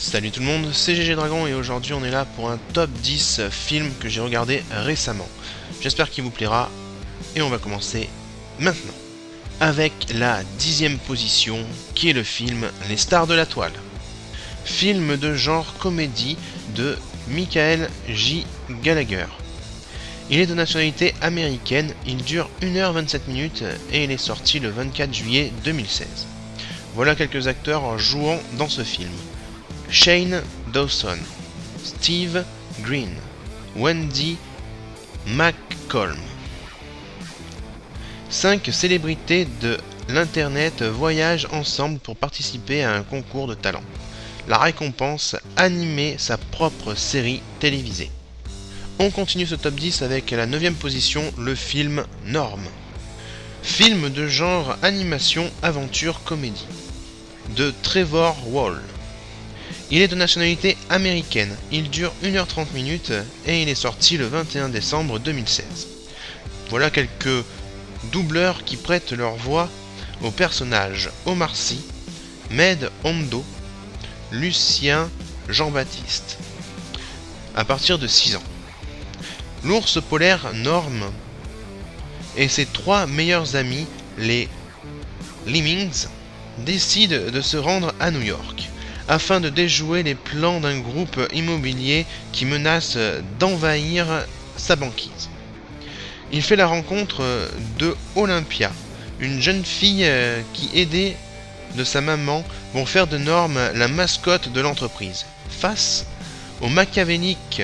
Salut tout le monde, c'est GG Dragon et aujourd'hui on est là pour un top 10 films que j'ai regardé récemment. J'espère qu'il vous plaira et on va commencer maintenant. Avec la 10e position qui est le film Les Stars de la Toile. Film de genre comédie de Michael J. Gallagher. Il est de nationalité américaine, il dure 1h27 et il est sorti le 24 juillet 2016. Voilà quelques acteurs jouant dans ce film. Shane Dawson, Steve Green, Wendy McColm. 5 célébrités de l'internet voyagent ensemble pour participer à un concours de talent. La récompense, animer sa propre série télévisée. On continue ce top 10 avec la 9e position, le film Norm. Film de genre animation, aventure, comédie. De Trevor Wall. Il est de nationalité américaine, il dure 1h30 et il est sorti le 21 décembre 2016. Voilà quelques doubleurs qui prêtent leur voix aux personnages Omar Sy, Med Hondo, Lucien Jean-Baptiste. À partir de 6 ans. L'ours polaire Norm et ses 3 meilleurs amis, les Lemmings, décident de se rendre à New York afin de déjouer les plans d'un groupe immobilier qui menace d'envahir sa banquise. Il fait la rencontre de Olympia, une jeune fille qui, aidée de sa maman, vont faire de Norm la mascotte de l'entreprise. Face au machiavélique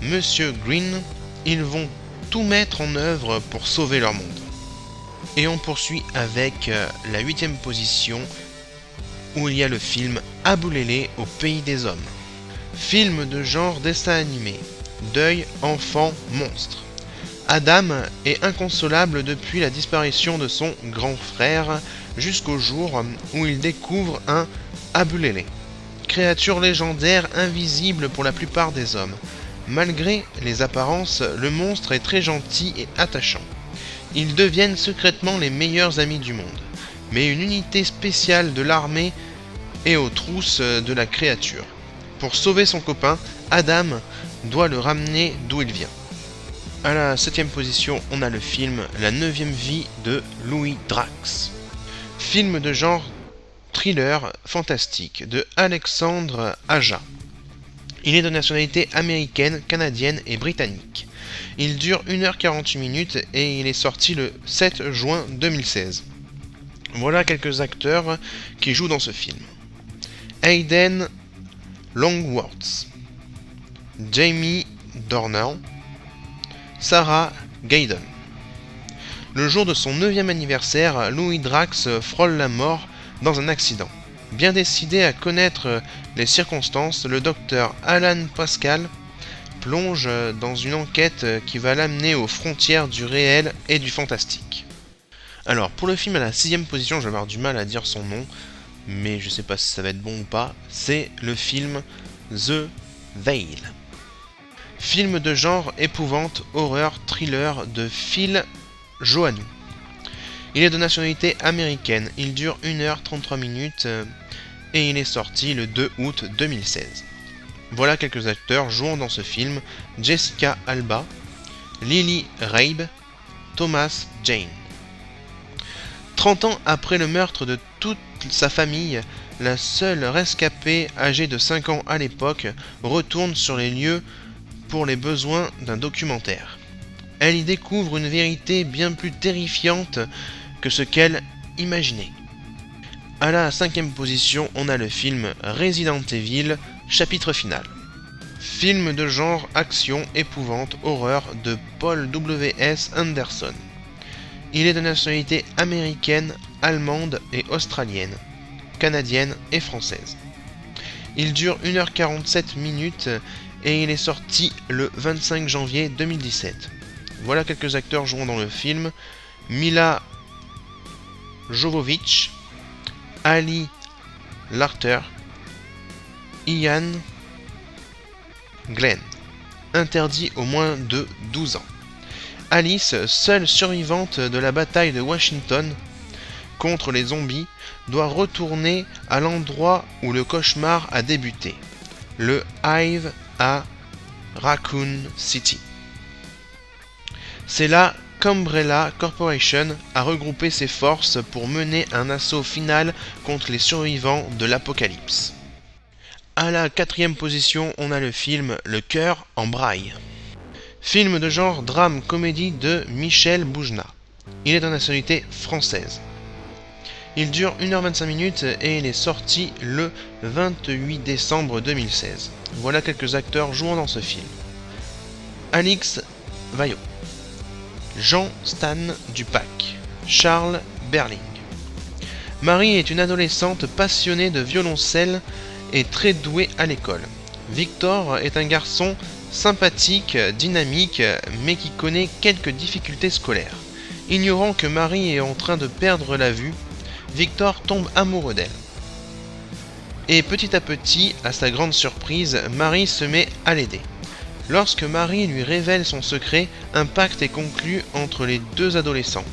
Monsieur Green, ils vont tout mettre en œuvre pour sauver leur monde. Et on poursuit avec la 8e position où il y a le film Aboulélé au pays des hommes. Film de genre dessin animé, deuil, enfant, monstre. Adam est inconsolable depuis la disparition de son grand frère jusqu'au jour où il découvre un Aboulélé, créature légendaire invisible pour la plupart des hommes. Malgré les apparences, le monstre est très gentil et attachant. Ils deviennent secrètement les meilleurs amis du monde, mais une unité spéciale de l'armée est aux trousses de la créature. Pour sauver son copain, Adam doit le ramener d'où il vient. À la 7e position, on a le film La 9e vie de Louis Drax. Film de genre thriller fantastique de Alexandre Aja. Il est de nationalité américaine, canadienne et britannique. Il dure 1h48 et il est sorti le 7 juin 2016. Voilà quelques acteurs qui jouent dans ce film. Hayden Longworth, Jamie Dornan, Sarah Gaydon. Le jour de son 9e anniversaire, Louis Drax frôle la mort dans un accident. Bien décidé à connaître les circonstances, le docteur Alan Pascal plonge dans une enquête qui va l'amener aux frontières du réel et du fantastique. Alors, pour le film à la 6e position, je vais avoir du mal à dire son nom, mais je sais pas si ça va être bon ou pas, c'est le film The Veil. Film de genre épouvante, horreur, thriller de Phil Joannou. Il est de nationalité américaine, il dure 1h33 et il est sorti le 2 août 2016. Voilà quelques acteurs jouant dans ce film: Jessica Alba, Lily Rabe, Thomas Jane. 30 ans après le meurtre de toute sa famille, la seule rescapée, âgée de 5 ans à l'époque, retourne sur les lieux pour les besoins d'un documentaire. Elle y découvre une vérité bien plus terrifiante que ce qu'elle imaginait. À la 5e position, on a le film Resident Evil, chapitre final. Film de genre action, épouvante, horreur de Paul W.S. Anderson. Il est de nationalité américaine, allemande et australienne, canadienne et française. Il dure 1h47 et il est sorti le 25 janvier 2017. Voilà quelques acteurs jouant dans le film: Mila Jovovich, Ali Larter, Ian Glenn. Interdit aux moins de 12 ans. Alice, seule survivante de la bataille de Washington, contre les zombies, doit retourner à l'endroit où le cauchemar a débuté, le Hive à Raccoon City. C'est là qu'Umbrella Corporation a regroupé ses forces pour mener un assaut final contre les survivants de l'apocalypse. À la 4e position, on a le film Le cœur en braille. Film de genre drame-comédie de Michel Boujna. Il est de nationalité française. Il dure 1h25 et il est sorti le 28 décembre 2016. Voilà quelques acteurs jouant dans ce film. Alix Vaillot, Jean Stan Dupac, Charles Berling. Marie est une adolescente passionnée de violoncelle et très douée à l'école. Victor est un garçon sympathique, dynamique, mais qui connaît quelques difficultés scolaires. Ignorant que Marie est en train de perdre la vue, Victor tombe amoureux d'elle. Et petit à petit, à sa grande surprise, Marie se met à l'aider. Lorsque Marie lui révèle son secret, un pacte est conclu entre les deux adolescents.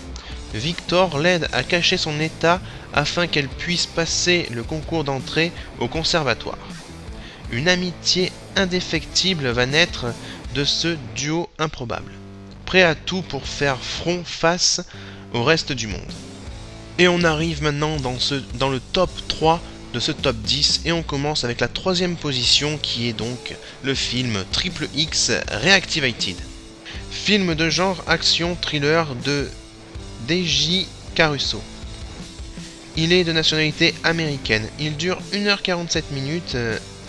Victor l'aide à cacher son état afin qu'elle puisse passer le concours d'entrée au conservatoire. Une amitié indéfectible va naître de ce duo improbable, prêt à tout pour faire front face au reste du monde. Et on arrive maintenant dans le top 3 de ce top 10 et on commence avec la 3e position qui est donc le film Triple X Reactivated. Film de genre action-thriller de DJ Caruso. Il est de nationalité américaine. Il dure 1h47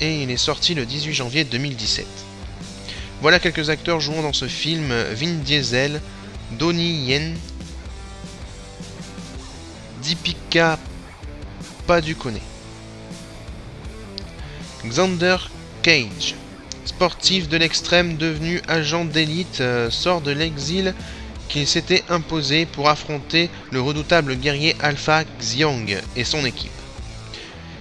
et il est sorti le 18 janvier 2017. Voilà quelques acteurs jouant dans ce film: Vin Diesel, Donnie Yen, Deepika Padukone. Xander Cage, sportif de l'extrême devenu agent d'élite, sort de l'exil qu'il s'était imposé pour affronter le redoutable guerrier Alpha Xiong et son équipe.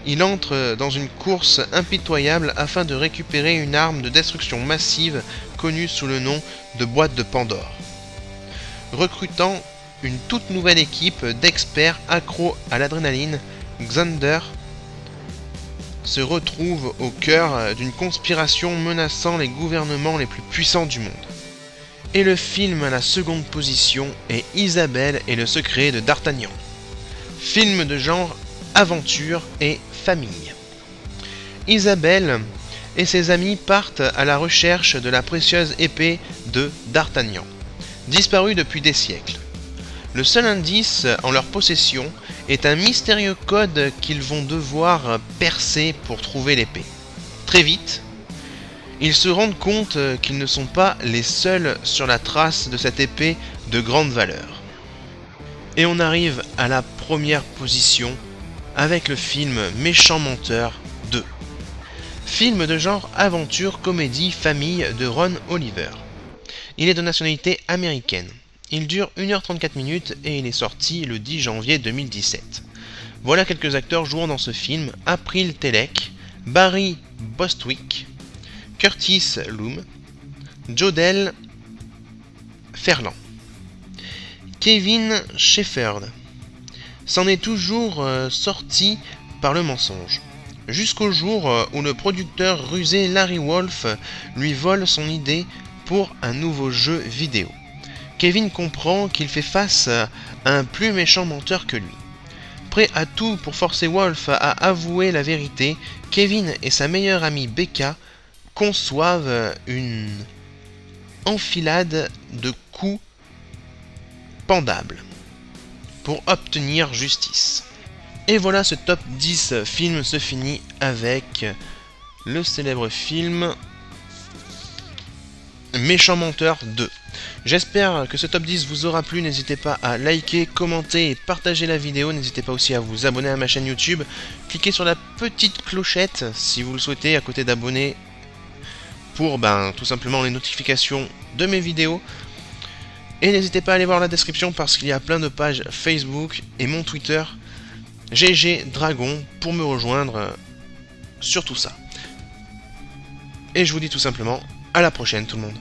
Il entre dans une course impitoyable afin de récupérer une arme de destruction massive connue sous le nom de boîte de Pandore. Recrutant une toute nouvelle équipe d'experts accros à l'adrénaline, Xander se retrouve au cœur d'une conspiration menaçant les gouvernements les plus puissants du monde. Et le film à la 2e position est Isabelle et le secret de D'Artagnan. Film de genre aventure et famille. Isabelle et ses amis partent à la recherche de la précieuse épée de D'Artagnan, disparue depuis des siècles. Le seul indice en leur possession est un mystérieux code qu'ils vont devoir percer pour trouver l'épée. Très vite, ils se rendent compte qu'ils ne sont pas les seuls sur la trace de cette épée de grande valeur. Et on arrive à la 1re position avec le film Méchant Menteur 2. Film de genre aventure, comédie, famille de Ron Oliver. Il est de nationalité américaine. Il dure 1h34 et il est sorti le 10 janvier 2017. Voilà quelques acteurs jouant dans ce film: April Telek, Barry Bostwick, Curtis Loom, Jodelle Ferland. Kevin Shefferd s'en est toujours sorti par le mensonge, jusqu'au jour où le producteur rusé Larry Wolf lui vole son idée pour un nouveau jeu vidéo. Kevin comprend qu'il fait face à un plus méchant menteur que lui. Prêt à tout pour forcer Wolf à avouer la vérité, Kevin et sa meilleure amie Becca conçoivent une enfilade de coups pendables pour obtenir justice. Et voilà, ce top 10 films se finit avec le célèbre film Méchant Menteur 2. J'espère que ce top 10 vous aura plu. N'hésitez pas à liker, commenter et partager la vidéo. N'hésitez pas aussi à vous abonner à ma chaîne YouTube. Cliquez sur la petite clochette si vous le souhaitez, à côté d'abonner, pour tout simplement les notifications de mes vidéos. Et n'hésitez pas à aller voir la description parce qu'il y a plein de pages Facebook et mon Twitter GG Dragon pour me rejoindre sur tout ça. Et je vous dis tout simplement à la prochaine tout le monde.